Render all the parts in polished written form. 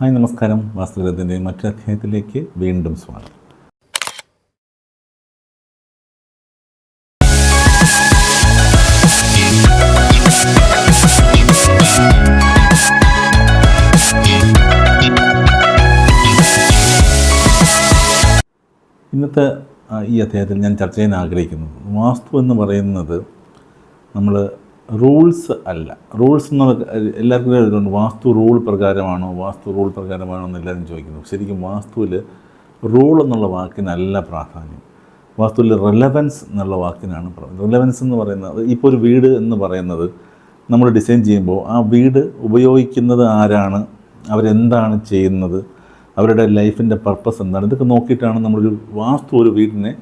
Hi നമസ്കാരം. വാസ്തുവിദ്യത്തിൻ്റെ മറ്റൊരു അധ്യായത്തിലേക്ക് വീണ്ടും സ്വാഗതം. ഇന്നത്തെ ഈ അധ്യായത്തിൽ ഞാൻ ചർച്ച ചെയ്യാൻ ആഗ്രഹിക്കുന്നത് വാസ്തു എന്ന് പറയുന്നത് നമ്മൾ റൂൾസ് അല്ല. റൂൾസ് എന്നുള്ള എല്ലാവർക്കും എഴുതുന്നുണ്ട്, വാസ്തു റൂൾ പ്രകാരമാണോ എന്ന് എല്ലാവരും ചോദിക്കുന്നു. ശരിക്കും വാസ്തുവിൽ റൂൾ എന്നുള്ള വാക്കിനല്ല പ്രാധാന്യം. വാസ്തുവിൽ റെലവൻസ് എന്നുള്ള വാക്കിനാണ് പറയുന്നത്. റെലവൻസ് എന്ന് പറയുന്നത് ഇപ്പോൾ ഒരു വീട് എന്ന് പറയുന്നത് നമ്മൾ ഡിസൈൻ ചെയ്യുമ്പോൾ ആ വീട് ഉപയോഗിക്കുന്നത് ആരാണ്, അവരെന്താണ് ചെയ്യുന്നത്, അവരുടെ ലൈഫിൻ്റെ പർപ്പസ് എന്താണ്, ഇതൊക്കെ നോക്കിയിട്ടാണ് നമ്മളൊരു വാസ്തു ഒരു വീടിനെ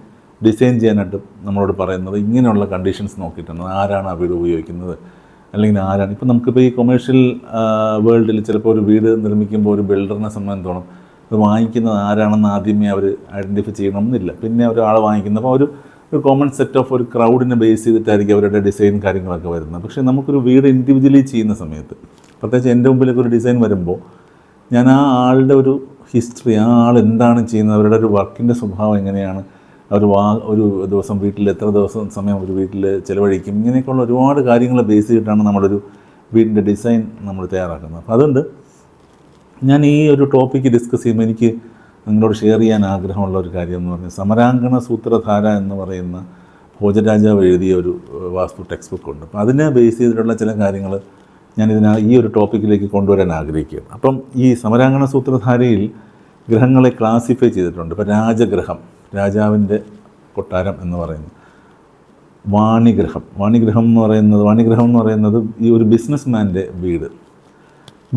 ഡിസൈൻ ചെയ്യാനായിട്ട് നമ്മളോട് പറയുന്നത്. ഇങ്ങനെയുള്ള കണ്ടീഷൻസ് നോക്കിയിട്ടാണ് ആരാണ് ആ വീട് ഉപയോഗിക്കുന്നത്, അല്ലെങ്കിൽ ആരാണ്. ഇപ്പോൾ നമുക്കിപ്പോൾ ഈ കൊമേഴ്ഷ്യൽ വേൾഡിൽ ചിലപ്പോൾ ഒരു വീട് നിർമ്മിക്കുമ്പോൾ ഒരു ബിൽഡറിനെ സംബന്ധിച്ചോളം അത് വാങ്ങിക്കുന്നത് ആരാണെന്ന് ആദ്യമേ അവർ ഐഡൻറ്റിഫൈ ചെയ്യണമെന്നില്ല. പിന്നെ ഒരാൾ വാങ്ങിക്കുന്നപ്പോൾ ഒരു കോമൺ സെറ്റ് ഓഫ് ഒരു ക്രൗഡിനെ ബേസ് ചെയ്തിട്ടായിരിക്കും അവരുടെ ഡിസൈൻ കാര്യങ്ങളൊക്കെ വരുന്നത്. പക്ഷേ നമുക്കൊരു വീട് ഇൻഡിവിജ്വലി ചെയ്യുന്ന സമയത്ത്, പ്രത്യേകിച്ച് എൻ്റെ മുമ്പിലേക്ക് ഒരു ഡിസൈൻ വരുമ്പോൾ ഞാൻ ആ ആളുടെ ഒരു ഹിസ്റ്ററി, ആ ആൾ എന്താണ് ചെയ്യുന്നത്, അവരുടെ ഒരു വർക്കിൻ്റെ സ്വഭാവം എങ്ങനെയാണ്, ഒരു ദിവസം വീട്ടിൽ എത്ര സമയം ഒരു വീട്ടിൽ ചിലവഴിക്കും, ഇങ്ങനെയൊക്കെയുള്ള ഒരുപാട് കാര്യങ്ങൾ ബേസ് ചെയ്തിട്ടാണ് നമ്മളൊരു വീടിൻ്റെ ഡിസൈൻ നമ്മൾ തയ്യാറാക്കുന്നത്. അപ്പോൾ അതുകൊണ്ട് ഞാൻ ഈ ഒരു ടോപ്പിക്ക് ഡിസ്കസ് ചെയ്യുമ്പോൾ എനിക്ക് നിങ്ങളോട് ഷെയർ ചെയ്യാൻ ആഗ്രഹമുള്ള ഒരു കാര്യം എന്ന് പറഞ്ഞാൽ സമരാങ്കണ സൂത്രധാര എന്ന് പറയുന്ന ഭോജരാജാവ് എഴുതിയ ഒരു വാസ്തു ടെക്സ്റ്റ് ബുക്കുണ്ട്. അപ്പോൾ അതിനെ ബേസ് ചെയ്തിട്ടുള്ള ചില കാര്യങ്ങൾ ഈ ഒരു ടോപ്പിക്കിലേക്ക് കൊണ്ടുവരാൻ ആഗ്രഹിക്കുകയാണ്. അപ്പം ഈ സമരാങ്കണ സൂത്രധാരയിൽ ഗ്രഹങ്ങളെ ക്ലാസിഫൈ ചെയ്തിട്ടുണ്ട്. ഇപ്പോൾ രാജഗ്രഹം, രാജാവിൻ്റെ കൊട്ടാരം എന്ന് പറയുന്നത്. വാണിഗ്രഹം എന്ന് പറയുന്നത് ഈ ഒരു ബിസിനസ് മാൻ്റെ വീട്.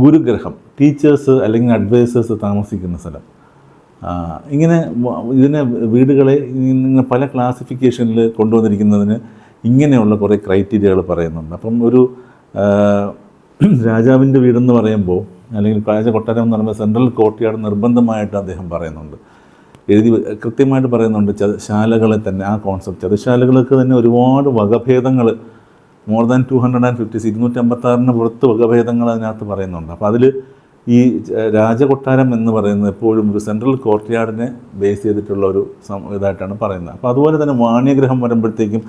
ഗുരുഗ്രഹം, ടീച്ചേഴ്സ് അല്ലെങ്കിൽ അഡ്വൈസേഴ്സ് താമസിക്കുന്ന സ്ഥലം. ഇങ്ങനെ വീടുകളെ ഇങ്ങനെ പല ക്ലാസിഫിക്കേഷനിൽ കൊണ്ടുവന്നിരിക്കുന്നതിന് ഇങ്ങനെയുള്ള കുറേ ക്രൈറ്റീരിയകൾ പറയുന്നുണ്ട്. അപ്പം ഒരു രാജാവിൻ്റെ വീടെന്ന് പറയുമ്പോൾ, അല്ലെങ്കിൽ കൊട്ടാരം എന്ന് പറയുമ്പോൾ സെൻട്രൽ കോർട്ട്യാർഡ് നിർബന്ധമായിട്ട് അദ്ദേഹം പറയുന്നുണ്ട്, കൃത്യമായിട്ട് പറയുന്നുണ്ട്. ശാലകളെ തന്നെ, ആ കോൺസെപ്റ്റ്, ചതുശാലകൾക്ക് തന്നെ ഒരുപാട് വകഭേദങ്ങൾ, മോർ ദാൻ 256, 256 പുറത്ത് വകഭേദങ്ങൾ അതിനകത്ത് പറയുന്നുണ്ട്. അപ്പോൾ അതിൽ ഈ രാജകൊട്ടാരം എന്ന് പറയുന്നത് എപ്പോഴും ഒരു സെൻട്രൽ കോർട്ട്യാർഡിനെ ബേസ് ചെയ്തിട്ടുള്ള ഒരു ഇതായിട്ടാണ് പറയുന്നത്. അപ്പോൾ അതുപോലെ തന്നെ വാണ്യഗ്രഹം വരുമ്പോഴത്തേക്കും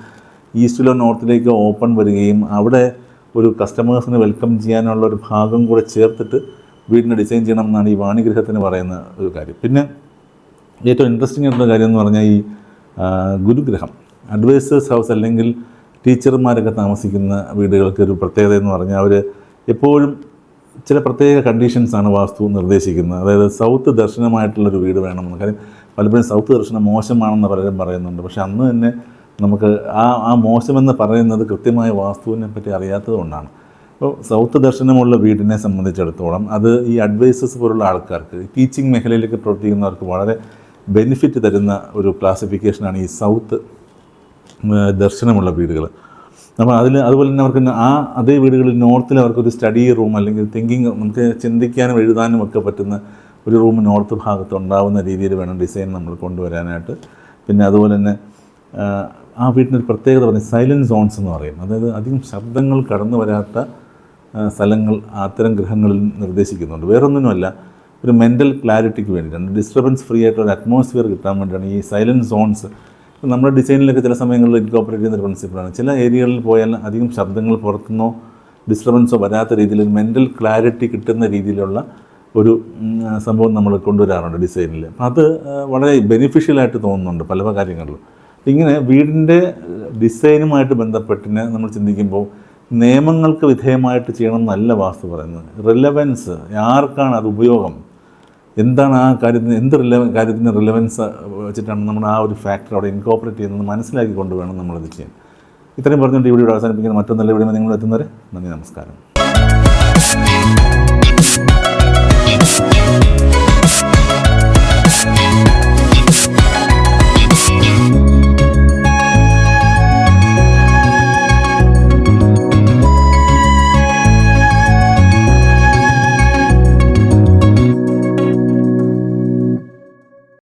ഈസ്റ്റിലോ നോർത്തിലേക്കോ ഓപ്പൺ വരികയും അവിടെ ഒരു കസ്റ്റമേഴ്സിന് വെൽക്കം ചെയ്യാനുള്ള ഒരു ഭാഗം കൂടെ ചേർത്തിട്ട് വീടിനെ ഡിസൈൻ ചെയ്യണം എന്നാണ് ഈ വാണിഗ്രഹത്തിന് പറയുന്ന ഒരു കാര്യം. പിന്നെ ഏറ്റവും ഇൻട്രസ്റ്റിംഗ് ആയിട്ടുള്ള കാര്യം എന്ന് പറഞ്ഞാൽ ഈ ഗുരുഗ്രഹം, അഡ്വൈസേഴ്സ് ഹൗസ് അല്ലെങ്കിൽ ടീച്ചർമാരൊക്കെ താമസിക്കുന്ന വീടുകൾക്ക് ഒരു പ്രത്യേകത എന്ന് പറഞ്ഞാൽ അവർ എപ്പോഴും ചില പ്രത്യേക കണ്ടീഷൻസാണ് വാസ്തു നിർദ്ദേശിക്കുന്നത്. അതായത് സൗത്ത് ദർശനമായിട്ടുള്ളൊരു വീട് വേണമെന്ന്. കാര്യം പലപ്പോഴും സൗത്ത് ദർശനം മോശമാണെന്ന് പലരും പറയുന്നുണ്ട്. പക്ഷേ അന്ന് തന്നെ നമുക്ക് ആ മോശമെന്ന് പറയുന്നത് കൃത്യമായ വാസ്തുവിനെ പറ്റി അറിയാത്തത് കൊണ്ടാണ്. അപ്പോൾ സൗത്ത് ദർശനമുള്ള വീടിനെ സംബന്ധിച്ചിടത്തോളം അത് ഈ അഡ്വൈസേഴ്സ് പോലുള്ള ആൾക്കാർക്ക്, ടീച്ചിങ് മേഖലയിലേക്ക് പ്രവർത്തിക്കുന്നവർക്ക് വളരെ ബെനിഫിറ്റ് തരുന്ന ഒരു ക്ലാസിഫിക്കേഷനാണ് ഈ സൗത്ത് ദർശനമുള്ള വീടുകൾ. അപ്പോൾ അതുപോലെ തന്നെ അവർക്ക് അതേ വീടുകളിൽ നോർത്തിൽ അവർക്കൊരു സ്റ്റഡി റൂം അല്ലെങ്കിൽ നമുക്ക് ചിന്തിക്കാനും എഴുതാനും ഒക്കെ പറ്റുന്ന ഒരു റൂം നോർത്ത് ഭാഗത്ത് ഉണ്ടാവുന്ന രീതിയിൽ വേണം ഡിസൈൻ നമ്മൾ കൊണ്ടുവരാനായിട്ട്. പിന്നെ അതുപോലെ തന്നെ ആ വീട്ടിനൊരു പ്രത്യേകത പറഞ്ഞാൽ സൈലൻറ്റ് സോൺസ് എന്ന് പറയും. അതായത് അധികം ശബ്ദങ്ങൾ കടന്നു വരാത്ത സ്ഥലങ്ങൾ അത്തരം ഗ്രഹങ്ങളിൽ നിർദ്ദേശിക്കുന്നുണ്ട്. വേറൊന്നിനുമല്ല, ഒരു മെൻ്റൽ ക്ലാരിറ്റിക്ക് വേണ്ടിയിട്ടാണ്, ഡിസ്റ്റർബൻസ് ഫ്രീ ആയിട്ടുള്ള അറ്റ്മോസ്ഫിയർ കിട്ടാൻ വേണ്ടിയിട്ടാണ് ഈ സൈലൻറ്റ് സോൺസ്. നമ്മുടെ ഡിസൈനിലൊക്കെ ചില സമയങ്ങളിൽ ഇൻകോപ്പറേറ്റ് ചെയ്യുന്ന പ്രിൻസിപ്പിളാണ്. ചില ഏരിയകളിൽ പോയാൽ അധികം ശബ്ദങ്ങൾ പുറത്തുനിന്നോ ഡിസ്റ്റർബൻസോ വരാത്ത രീതിയിൽ മെൻ്റൽ ക്ലാരിറ്റി കിട്ടുന്ന രീതിയിലുള്ള ഒരു സംഭവം നമ്മൾ കൊണ്ടുവരാറുണ്ട് ഡിസൈനിൽ. അപ്പം അത് വളരെ ബെനിഫിഷ്യലായിട്ട് തോന്നുന്നുണ്ട് പല കാര്യങ്ങളിലും. ഇങ്ങനെ വീടിൻ്റെ ഡിസൈനുമായിട്ട് ബന്ധപ്പെട്ടിന് നമ്മൾ ചിന്തിക്കുമ്പോൾ നിയമങ്ങൾക്ക് വിധേയമായിട്ട് ചെയ്യണമെന്നല്ല വാസ്തു പറയുന്നത്. റിലവൻസ്, ആർക്കാണ് അത് ഉപയോഗം, എന്താണ് ആ കാര്യത്തിന്, കാര്യത്തിന് റിലവൻസ് വെച്ചിട്ടാണ് നമ്മൾ ആ ഒരു ഫാക്ടർ അവിടെ ഇൻകോപ്പറേറ്റ് ചെയ്യുന്നത് മനസ്സിലാക്കി കൊണ്ടുവേണം നമ്മളിത് ചെയ്യാൻ. ഇത്രയും പറഞ്ഞുകൊണ്ട് ഈ വീഡിയോ അവസാനിപ്പിക്കുന്ന മറ്റൊരു നല്ല വീഡിയോ നിങ്ങൾ എത്തുന്നവരെ നന്ദി, നമസ്കാരം.